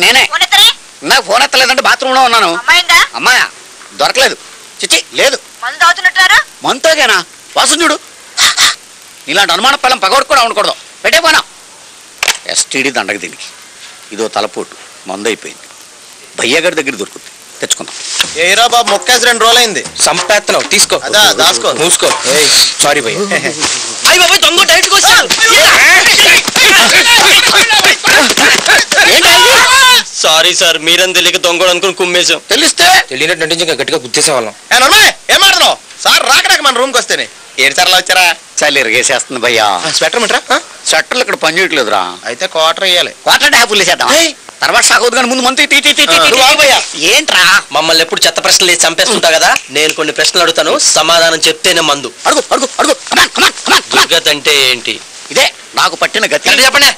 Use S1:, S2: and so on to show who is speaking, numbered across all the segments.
S1: నేనే. నాకు phone ఎత్తలేదంటే bathroom లో ఉన్నాను. అమ్మాయా దొరకలేదు. చిచ్చి లేదు. మంతోగేనా వాసన చూడు. ఇలాంటి అనుమాన పిల్లం పగొడు కూడా ఉండకూడదు. పెట్టే పోనా ఎస్టీడీ దండగ దీనికి. ఇదో తలపోటు మందు అయిపోయింది. భయ్యగారి దగ్గర దొరుకుతుంది, తెచ్చుకుందాం.
S2: ఏరా బాబు మొక్కేసి 2 రోజులైంది.
S3: సంపేత్తనం తీసుకో.
S2: అదా దాసుకో.
S3: మూసుకో. సారీ భయ్య.
S1: అయ్య బాబాయ్ దొంగ డైరెక్ట్గా వచ్చాడు.
S3: సారీ సార్, మీరని తెలియక దొంగడు అనుకుని కుమ్మేశాం.
S1: తెలిస్తే
S3: తెలియనట్టు నటించి ఇంకా గట్టిగా గుర్తేసేవాళ్ళం.
S2: ఏం మాట్లాడుతున్నావు సార్? రాకడాక మన రూమ్కి వస్తేనే ఏడు సార్లు వచ్చారా?
S1: చలి ఇరగేసేస్తుంది భయ్యా.
S2: స్వెటర్ మంటారా?
S1: షట్టర్లు ఇక్కడ పని చేయట్లేదురా.
S2: అయితే క్వార్టర్ వేయాలి.
S1: క్వార్టర్ అంటే హ్యాపీలు చేద్దాం. తర్వాత సాగవుదు కానీ ముందు మంతు ఏంట్రా?
S3: మమ్మల్ని ఎప్పుడు చెత్త ప్రశ్నలు వేసి చంపేస్తుంటా కదా. నేను కొన్ని ప్రశ్నలు అడుగుతాను, సమాధానం చెప్తేనే మందు.
S1: అడుగు అడుగు అడుగు.
S3: దుర్గత్ అంటే ఏంటి?
S1: ఇదే నాకు పట్టిన గతి.
S3: చెప్పండి.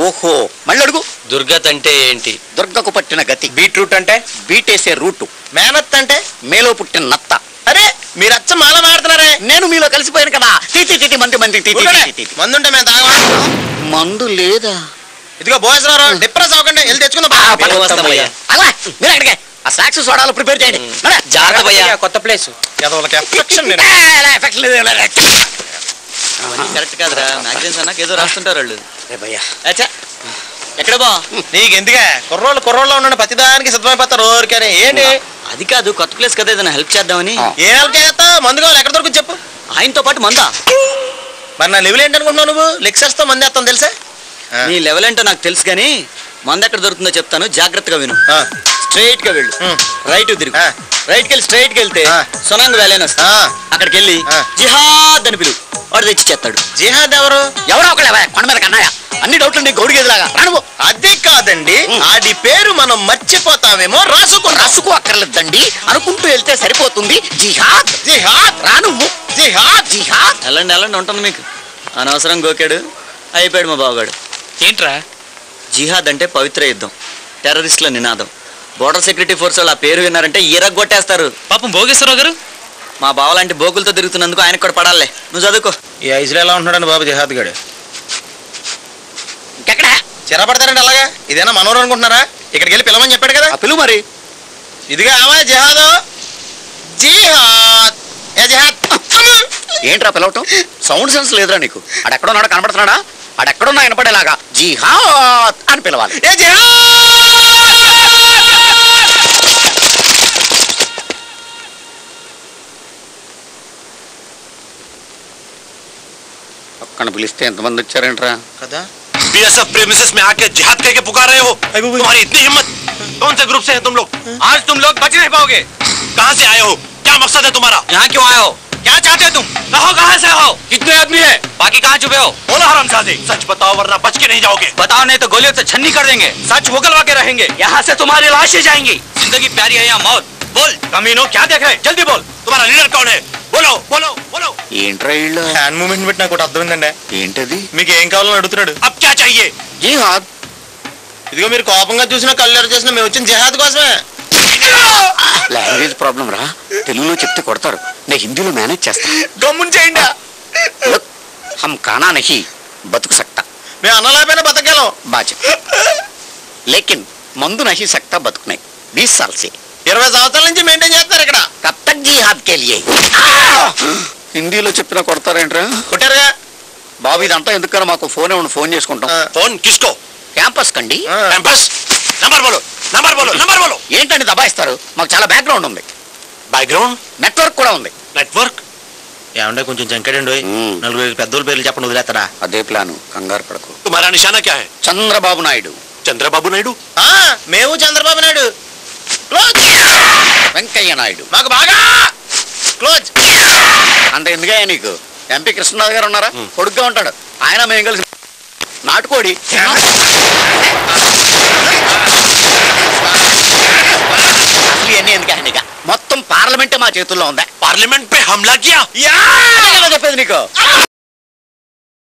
S1: ఓహో మళ్ళీ అడుగు.
S3: దుర్గత్ అంటే ఏంటి?
S1: దుర్గకు పట్టిన గతి.
S3: బీట్రూట్ అంటే?
S1: బీటేసే రూటు.
S2: మేనత్ అంటే?
S1: మేలో పుట్టిన నత్త.
S2: అరే మీరు అచ్చ మాల మాడుతున్నారే.
S1: నేను మీలో కలిసిపోయాను కదా. మంది
S2: మందుంటే మేము తాగమా?
S1: మందు లేదా?
S2: ఇదిగో భోజనాలు డిప్రెస్ అవ్వకండి, వెళ్ళి తెచ్చుకుందాం.
S1: మీరు అక్కడికే ఆ స్నాక్స్ సోడాలు ప్రిపేర్ చేయండి.
S3: జాగ్రత్త భయ్యా, కొత్త ప్లేస్.
S4: కరెక్ట్ కాదురా. మ్యాగజైన్స్ అన్నాక ఏదో రాస్తుంటారు వాళ్ళు.
S2: ఎక్కడ బా నీకు ఎందుకే? కుర్రోళ్ళు ఉండండి, ప్రతిదానికి సిద్ధమైపోతారు ఊరికని. ఏంటి
S4: అది కాదు, కొత్త ప్లేస్ కదా, ఏదైనా హెల్ప్ చేద్దామని.
S2: ఏ హెల్ప్ చేస్తా? మందు కావాలి, ఎక్కడ దొరుకుతుంది చెప్పు.
S4: ఆయనతో పాటు మందా?
S2: మరి నా లెవెల్ ఏంటనుకుంటున్నావు నువ్వు? లెక్చర్స్ తో మంది వేస్తాను తెలుసా?
S4: నీ లెవెల్ ఏంటో నాకు తెలుసు కానీ మంద ఎక్కడ దొరుకుతుందో చెప్తాను, జాగ్రత్తగా విను. స్ట్రైట్ గా వెళ్ళు, రైట్ తిరుగు. రైట్ కెళ్ళి స్ట్రైట్ కి వెళ్తే సొనాంగ్ వ్యాలీ అని వస్తా. అక్కడికి వెళ్ళి జిహాద్ అని పిలువు, వాడు తెచ్చి చేస్తాడు.
S2: జిహాద్ ఎవరో
S1: ఒకళ్ళ కొండ మీద కన్నాయా. అన్ని డౌట్లు నీ గౌడి గేదిలాగా రానువు.
S2: అది కాదండి, ఆడి పేరు మనం మర్చిపోతామేమో.
S1: రాసుకో అక్కర్లేదండి, అనుకుంటూ వెళ్తే సరిపోతుంది. జిహాద్
S2: జిహాద్
S1: రానువ్వు.
S2: జిహాద్
S1: జిహాద్
S4: వెళ్ళండి ఉంటుంది మీకు. అనవసరం గోకాడు, అయిపోయాడు మా బావగాడు.
S3: ఏంట్రా
S4: జిహాద్ అంటే పవిత్ర యుద్ధం, టెర్రరిస్టుల నినాదం. బోర్డర్ సెక్యూరిటీ ఫోర్స్ వాళ్ళు ఆ పేరు విన్నారంటే ఇరగొట్టేస్తారు.
S3: పాపం భోగేశ్వరరావు గారు
S4: మా బావ లాంటి బోకులతో తిరుగుతున్నందుకు ఆయనకు కూడా పడాలే. నువ్వు చదువుకో.
S2: ఈ ఐసులో ఎలా ఉంటున్నాడు బాబు జిహాద్ గాడు?
S1: ఇంకెక్కడ
S2: చిరపడతారండి అలాగా? ఇదేనా మనోరు అనుకుంటున్నారా? ఇక్కడికి వెళ్ళి పిలవని చెప్పాడు కదా.
S1: పిలువు మరి.
S2: ఇదిగా ఆవా జిహాద్. జిహాద్ ఏ జిహాద్.
S1: ఏంట్రా పిలవటం? సౌండ్ సెన్స్ లేదురా నీకు? ఆడెక్కడున్నాడో కనబడుతున్నాడా? ఆడెక్కడున్నా వినపడేలాగా జిహాద్ అని పిలవాలి.
S2: ఏ
S1: పక్కన పిలిస్తే ఎంతమంది వచ్చారేంట్రా
S2: కదా?
S5: बीएसएफ प्रेमिसेस में आके जिहाद कह के पुकार रहे हो? तुम्हारी इतनी हिम्मत? कौन से ग्रुप से हैं तुम लोग?
S2: आज तुम लोग बच नहीं पाओगे।
S5: कहाँ से आए हो? क्या मकसद है तुम्हारा?
S4: यहाँ क्यों आए हो?
S5: क्या चाहते हो तुम? कहो कहाँ से हो?
S4: कितने आदमी है? बाकी कहाँ छुपे हो?
S5: बोला हरामजादे, सच बताओ वरना बच के नहीं जाओगे।
S4: बताओ नहीं तो गोलियों से छन्नी कर देंगे।
S5: सच उगलवा के रहेंगे।
S4: यहाँ से तुम्हारी लाशें जाएंगी। जिंदगी प्यारी है या मौत? बोल
S5: कमीनों, क्या देख रहे? जल्दी बोल, तुम्हारा लीडर कौन है? बोलो बोलो बोलो।
S1: ఏంట్రా వీళ్ళు?
S2: హ్యాండ్ మూమెంట్ పెట్టి నాకు అర్థమైందండి.
S1: ఏంటది?
S2: మీకు ఏం కావాలని అడుగుతున్నాడు.
S5: अब क्या चाहिए?
S1: జిహాద్.
S2: ఇదిగో మీరు కోపంగా చూసినా కళ్ళు చేసినా మేము వచ్చిన జిహాద్ కోసమే.
S1: లాంగ్వేజ్ ప్రాబ్లం రా. తెలుగులో చెప్తే కొడతారు, నేను హిందీలో మేనేజ్ చేస్తా.
S2: గమ్మున చేయండి.
S1: హమ్ కానా నహీ బతుకు సక్తా.
S2: మేము అన్నలాపైనా బతకగలం.
S1: బాజ లేకిన్ మందు నహీ సక్తా బతుకు నహీ. 20 साल से
S2: 20 సంవత్సరాల నుంచి మెయింటైన్ చేస్తున్నారు ఇక్కడ.
S1: కబ్ తక్ జిహాద్ కే లియే. హిందీలో చెప్పినా కొడతారేంట్రా?
S2: కొట్టారుగా
S1: బాబు. ఇదంతా ఎందుకన్నా మాకు ఫోన్ చేసుకుంటాం.
S5: फोन किसको?
S1: క్యాంపస్ కండి.
S5: कैंपस नंबर बोलो, नंबर बोलो, नंबर बोलो।
S1: ఏంటండి దబాయిస్తారు? మాకు చాలా బ్యాక్గ్రౌండ్ ఉంది,
S5: बैकग्राउंड
S1: నెట్వర్క్ కూడా ఉంది.
S5: नेटवर्क
S2: ఏమంటే కొంచెం చంకడండి. 4 పెద్దోళ్ళ పేర్లు చెప్పండి, వదిలేస్తారా?
S1: అదే ప్లాను, కంగారు పడకు.
S5: तुम्हारा निशाना क्या है?
S1: చంద్రబాబు నాయుడు.
S5: चंद्रबाबू नायडू?
S2: మేము చంద్రబాబు నాయుడు.
S1: వెంకయ్య నాయుడు.
S2: మాకు బాగా క్లోజ్.
S1: అంత ఎందుగా నీకు? ఎంపీ కృష్ణరాజు గారు ఉన్నారా? కొడుగ్గా ఉంటాడు ఆయన. మేము కలిసి నాటుకోడి. ఇవన్నీ ఎందుకు? మొత్తం పార్లమెంటే మా చేతుల్లో ఉందా?
S5: पार्लियामेंट पे हमला किया?
S1: చెప్పేది నీకు.